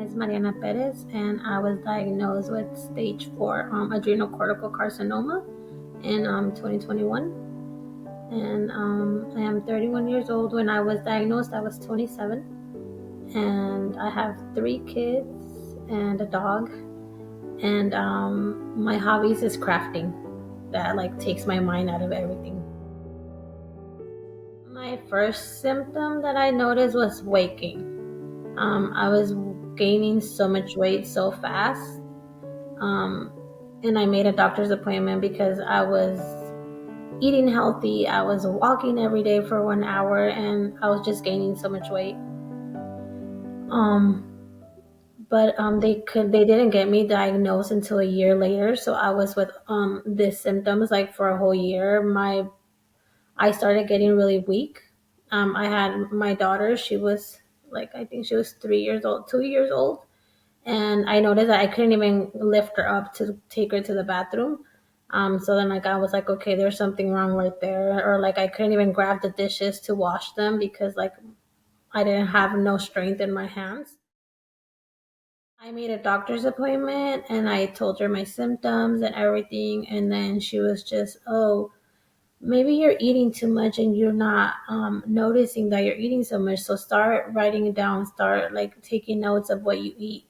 is Mariana Perez, and I was diagnosed with stage 4 adrenocortical carcinoma in 2021. And I am 31 years old. When I was diagnosed, I was 27, and I have 3 kids and a dog. And my hobbies is crafting. That like takes my mind out of everything. My first symptom that I noticed was waking. I was gaining so much weight so fast. Um, and I made a doctor's appointment because I was eating healthy. I was walking every day for 1 hour, and I was just gaining so much weight. Um, but they didn't get me diagnosed until a year later. So I was with these symptoms like for a whole year. I started getting really weak. I had my daughter. She was like, I think she was 3 years old, 2 years old. And I noticed that I couldn't even lift her up to take her to the bathroom. So then like I was like, okay, there's something wrong right there. Or like I couldn't even grab the dishes to wash them because like I didn't have no strength in my hands. I made a doctor's appointment and I told her my symptoms and everything. And then she was just, oh, maybe you're eating too much and you're not noticing that you're eating so much. So start writing it down, start like taking notes of what you eat,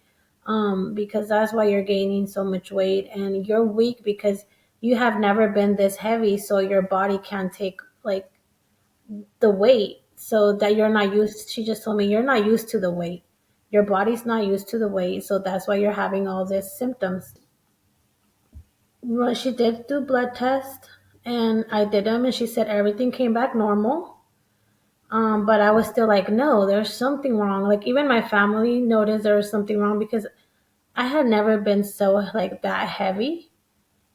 because that's why you're gaining so much weight and you're weak because you have never been this heavy. So your body can't take like the weight, so that you're not used. She just told me you're not used to the weight. Your body's not used to the weight. So that's why you're having all these symptoms. Well, she did do blood tests, and I did them, and she said everything came back normal. But I was still like, no, there's something wrong. Like even my family noticed there was something wrong because I had never been so like that heavy,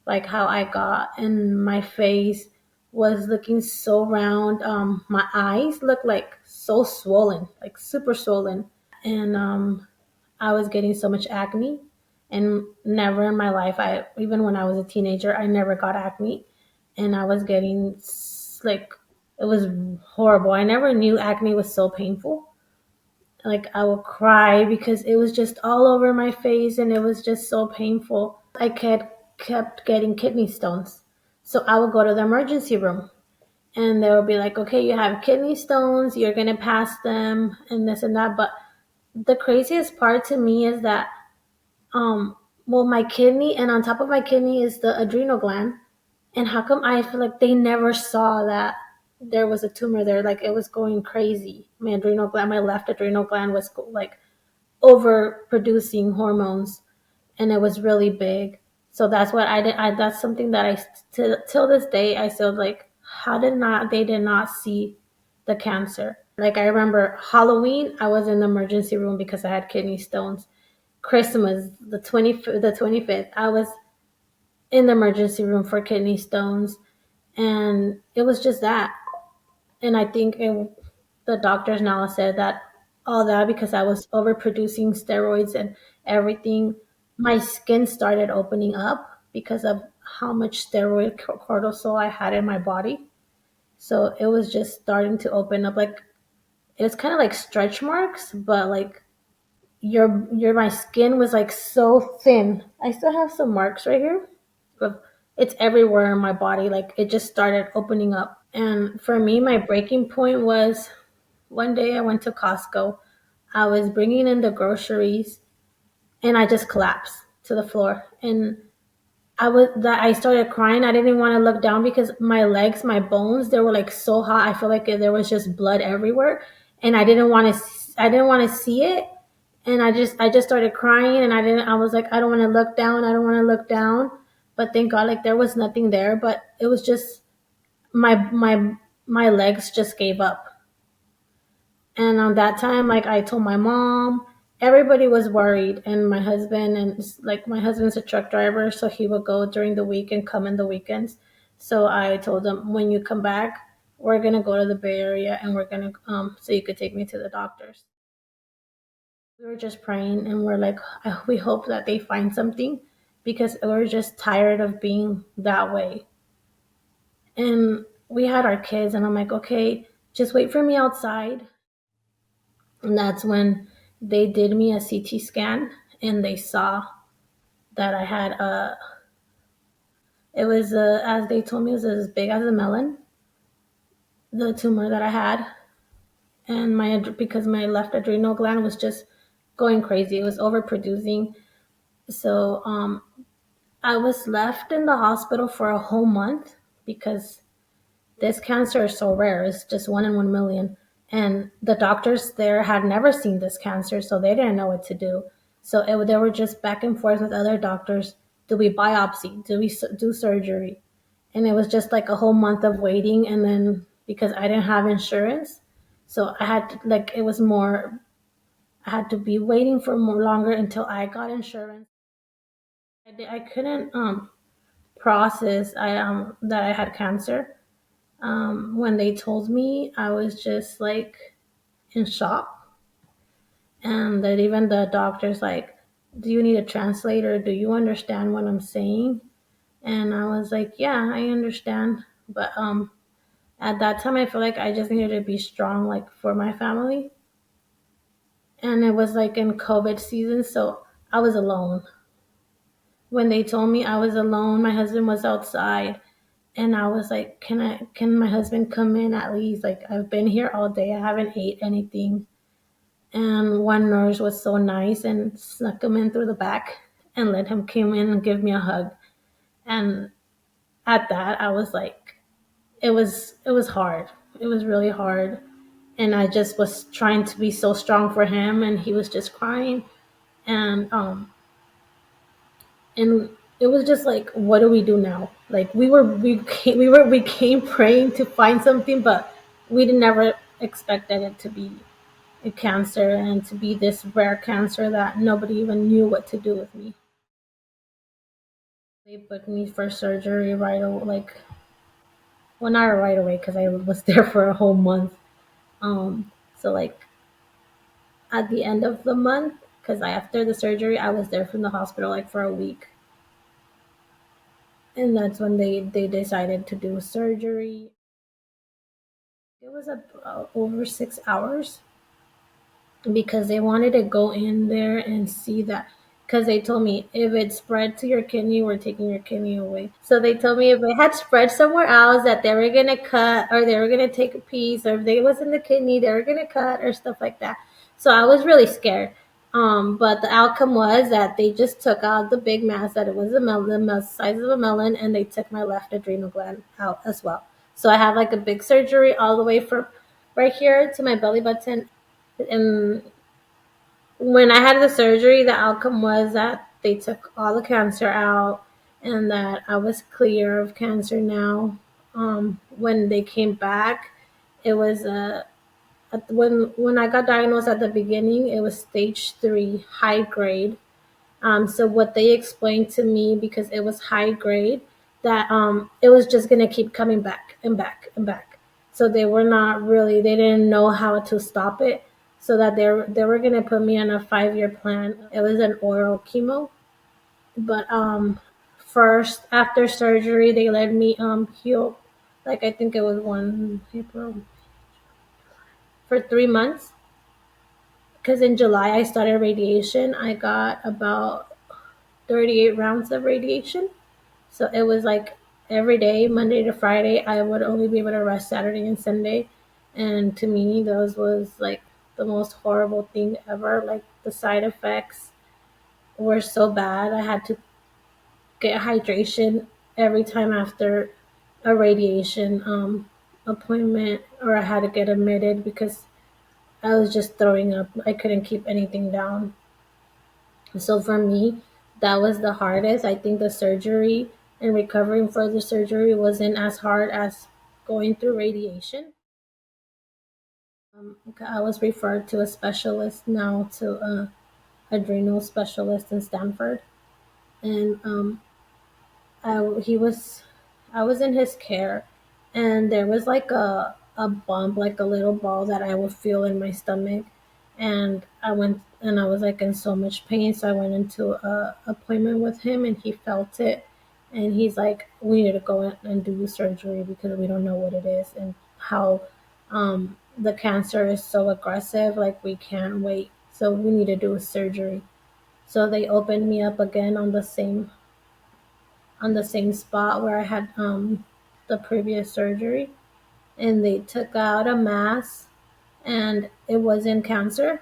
like how I got, and my face was looking so round. My eyes looked like so swollen, like super swollen, and I was getting so much acne, and never in my life, I even when I was a teenager, I never got acne, and I was getting like it was horrible. I never knew acne was so painful. Like I would cry because it was just all over my face, and it was just so painful. I kept getting kidney stones, so I would go to the emergency room, and they would be like, "Okay, you have kidney stones. You're gonna pass them, and this and that." But the craziest part to me is that um well, my kidney, and on top of my kidney is the adrenal gland. And how come I feel like they never saw that there was a tumor there? Like it was going crazy. My adrenal gland, my left adrenal gland was like over producing hormones, and it was really big. So that's what I did. That's something that till this day I still like. How did not they did not see the cancer? Like I remember Halloween, I was in the emergency room because I had kidney stones. Christmas, the 25th, I was in the emergency room for kidney stones, and it was just that. And I think the doctors now said that all that because I was overproducing steroids and everything, my skin started opening up because of how much steroid cortisol I had in my body. So it was just starting to open up. Like it's kind of like stretch marks, but like your my skin was like so thin. I still have some marks right here, but it's everywhere in my body. Like it just started opening up. And for me, my breaking point was one day I went to Costco. I was bringing in the groceries, and I just collapsed to the floor. And I started crying. I didn't want to look down because my legs, my bones, they were like so hot. I feel like there was just blood everywhere, and I didn't want to see it. And I just started crying, and I was like, I don't want to look down. I don't want to look down. But thank God, like there was nothing there. But it was just my my my legs just gave up. And on that time, like I told my mom, everybody was worried, and my husband, and like my husband's a truck driver, so he would go during the week and come in the weekends. So I told him, when you come back, we're gonna go to the Bay Area, and we're gonna so you could take me to the doctors. We were just praying, and we're like, we hope that they find something because we're just tired of being that way. And we had our kids, and I'm like, okay, just wait for me outside. And that's when they did me a CT scan and they saw that I had it was as they told me, it was as big as a melon, the tumor that I had, and because my left adrenal gland was just going crazy. It was overproducing. So I was left in the hospital for a whole month because this cancer is so rare. It's just 1 in 1 million. And the doctors there had never seen this cancer, so they didn't know what to do. So they were just back and forth with other doctors. Do we biopsy? Do we do surgery? And it was just like a whole month of waiting. And then because I didn't have insurance, so I had to, like, it was more, I had to be waiting for more longer until I got insurance. I couldn't process that I had cancer. When they told me, I was just like in shock. And that even the doctor's like, do you need a translator? Do you understand what I'm saying? And I was like, yeah, I understand. But at that time, I feel like I just needed to be strong, like for my family. And it was like in COVID season, so I was alone. When they told me I was alone, my husband was outside, and I was like, can my husband come in at least? Like, I've been here all day, I haven't ate anything. And one nurse was so nice and snuck him in through the back and let him come in and give me a hug. And at that, I was like, it was hard. It was really hard. And I just was trying to be so strong for him, and he was just crying. And it was just like, what do we do now? Like, we came praying to find something, but we never expected it to be a cancer, and to be this rare cancer that nobody even knew what to do with me. They booked me for surgery right away, like, well, not right away because I was there for a whole month. So like at the end of the month, because after the surgery, I was there from the hospital like for a week, and that's when they decided to do surgery. It was over 6 hours because they wanted to go in there and see that, because they told me if it spread to your kidney, we're taking your kidney away. So they told me if it had spread somewhere else, that they were gonna cut, or they were gonna take a piece, or if it was in the kidney, they were gonna cut or stuff like that. So I was really scared. But the outcome was that they just took out the big mass, that it was a melon, the size of a melon, and they took my left adrenal gland out as well. So I have like a big surgery all the way from right here to my belly button. And when I had the surgery, the outcome was that they took all the cancer out and that I was clear of cancer now. When they came back, it was when I got diagnosed at the beginning, it was stage 3, high grade. So what they explained to me, because it was high grade, that it was just gonna keep coming back and back and back. So they didn't know how to stop it. So that they were gonna put me on a 5-year plan. It was an oral chemo, but first after surgery they let me heal. Like, I think it was one April, for 3 months. Because in July I started radiation. I got about 38 rounds of radiation. So it was like every day, Monday to Friday, I would only be able to rest Saturday and Sunday. And to me, those was like the most horrible thing ever. Like, the side effects were so bad. I had to get hydration every time after a radiation appointment, or I had to get admitted because I was just throwing up. I couldn't keep anything down. So for me, that was the hardest. I think the surgery and recovering from the surgery wasn't as hard as going through radiation. I was referred to a specialist now, to a adrenal specialist in Stanford, and he was, I was in his care, and there was like a bump, like a little ball that I would feel in my stomach, and I went and I was like in so much pain, so I went into a appointment with him, and he felt it, and he's like, we need to go in and do surgery because we don't know what it is and how the cancer is so aggressive, like we can't wait. so we need to do a surgery. So they opened me up again on the same spot where I had the previous surgery, and they took out a mass, and it wasn't cancer.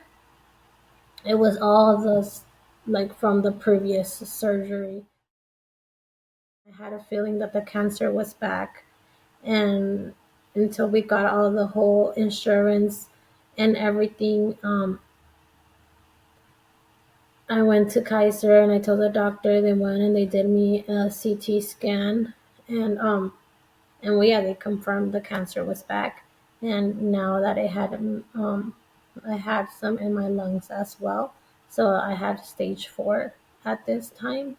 It was all the like from the previous surgery. I had a feeling that the cancer was back, and until we got all the whole insurance and everything, I went to Kaiser and I told the doctor. They went and they did me a CT scan, and they confirmed the cancer was back, and now that I had some in my lungs as well, so I had stage 4 at this time,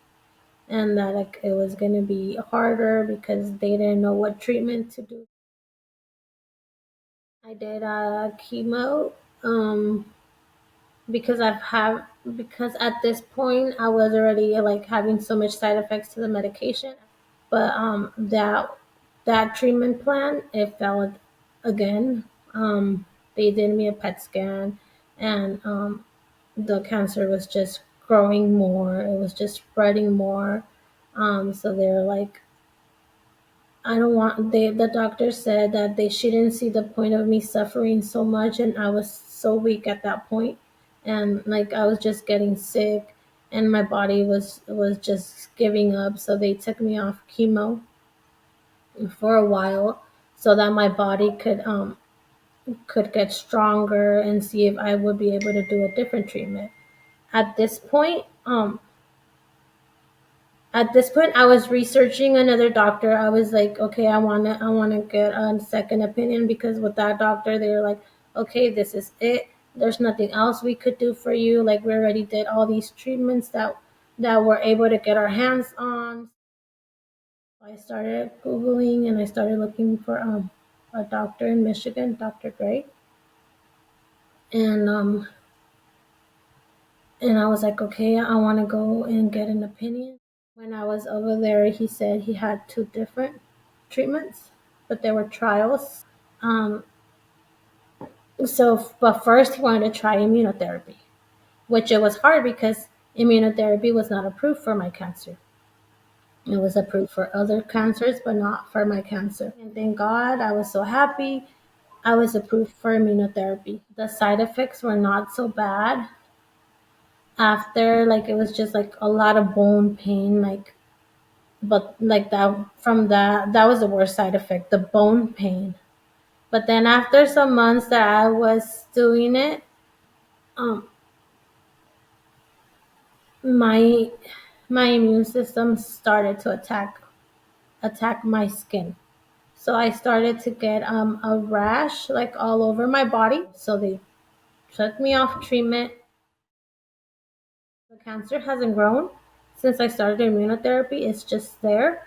and that like, it was going to be harder because they didn't know what treatment to do. I did chemo, um, because because at this point I was already like having so much side effects to the medication, but that treatment plan, it failed again. They did me a PET scan, and the cancer was just growing more. It was just spreading more. So they're like, I don't want. The doctor said that they shouldn't see the point of me suffering so much, and I was so weak at that point, and like I was just getting sick, and my body was just giving up. So they took me off chemo for a while, so that my body could get stronger and see if I would be able to do a different treatment. At this point, I was researching another doctor. I was like, okay, I wanna get a second opinion, because with that doctor, they're like, okay, this is it. There's nothing else we could do for you. Like we already did all these treatments that we're able to get our hands on. I started Googling and I started looking for a doctor in Michigan, Dr. Gray, and I was like, okay, I want to go and get an opinion. When I was over there, he said he had two different treatments, but they were trials. Um, but first he wanted to try immunotherapy, which it was hard because immunotherapy was not approved for my cancer. It was approved for other cancers, but not for my cancer. And thank God, I was so happy. I was approved for immunotherapy. The side effects were not so bad. After, like, it was just like a lot of bone pain, like, but like that was the worst side effect, the bone pain. But then after some months that I was doing it, um, my my immune system started to attack my skin. So I started to get a rash like all over my body. So they took me off treatment. The cancer hasn't grown since I started immunotherapy. It's just there,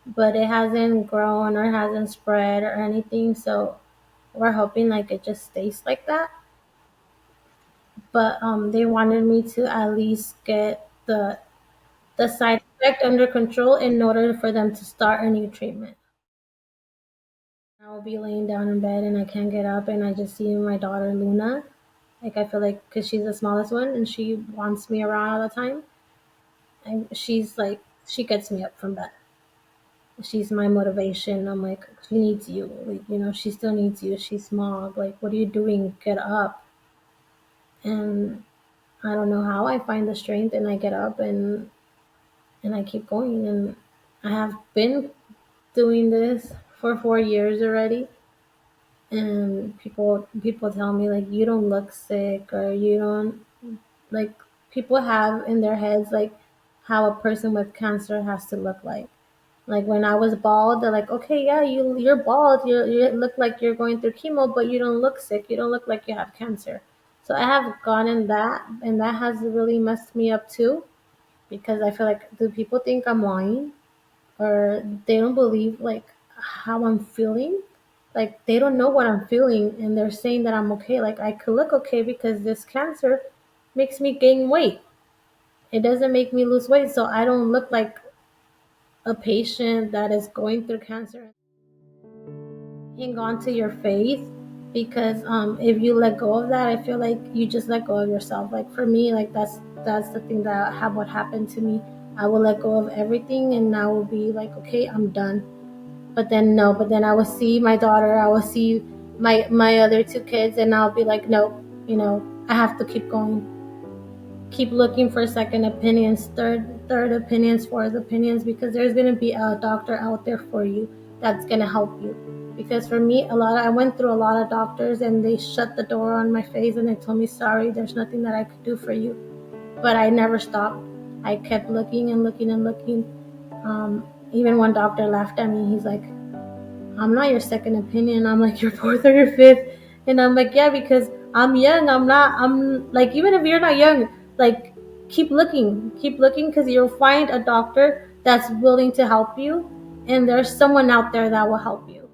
but it hasn't grown or hasn't spread or anything. So we're hoping like it just stays like that. But they wanted me to at least get the side effect under control in order for them to start a new treatment. I'll be laying down in bed and I can't get up, and I just see my daughter Luna. Like I feel like because she's the smallest one and she wants me around all the time, and she's like she gets me up from bed. She's my motivation. I'm like, she needs you. Like, she still needs you. She's small. Like, what are you doing? Get up. And I don't know how I find the strength, and I get up and I keep going. And I have been doing this for 4 years already. And people tell me like, you don't look sick, or you don't, like, people have in their heads like how a person with cancer has to look like. Like when I was bald, they're like, okay, yeah, you're bald. You look like you're going through chemo, but you don't look sick. You don't look like you have cancer. So I have gone in that, and that has really messed me up too, because I feel like, do people think I'm lying, or they don't believe like how I'm feeling? Like they don't know what I'm feeling, and they're saying that I'm okay. Like I could look okay because this cancer makes me gain weight. It doesn't make me lose weight, so I don't look like a patient that is going through cancer. Hang on to your faith because if you let go of that, I feel like you just let go of yourself. Like for me, like that's the thing that have what happened to me. I will let go of everything, and I will be like, okay, I'm done. But then no, but then I will see my daughter, I will see my other two kids, and I'll be like, no, I have to keep going, keep looking for second opinions, third opinions, fourth opinions, because there's going to be a doctor out there for you that's going to help you. Because for me, I went through a lot of doctors, and they shut the door on my face, and they told me, sorry, there's nothing that I could do for you. But I never stopped. I kept looking and looking and looking. Even one doctor laughed at me. He's like, I'm not your second opinion. I'm like your fourth or your fifth. And I'm like, yeah, because I'm young. I'm like, even if you're not young, like, keep looking, because you'll find a doctor that's willing to help you. And there's someone out there that will help you.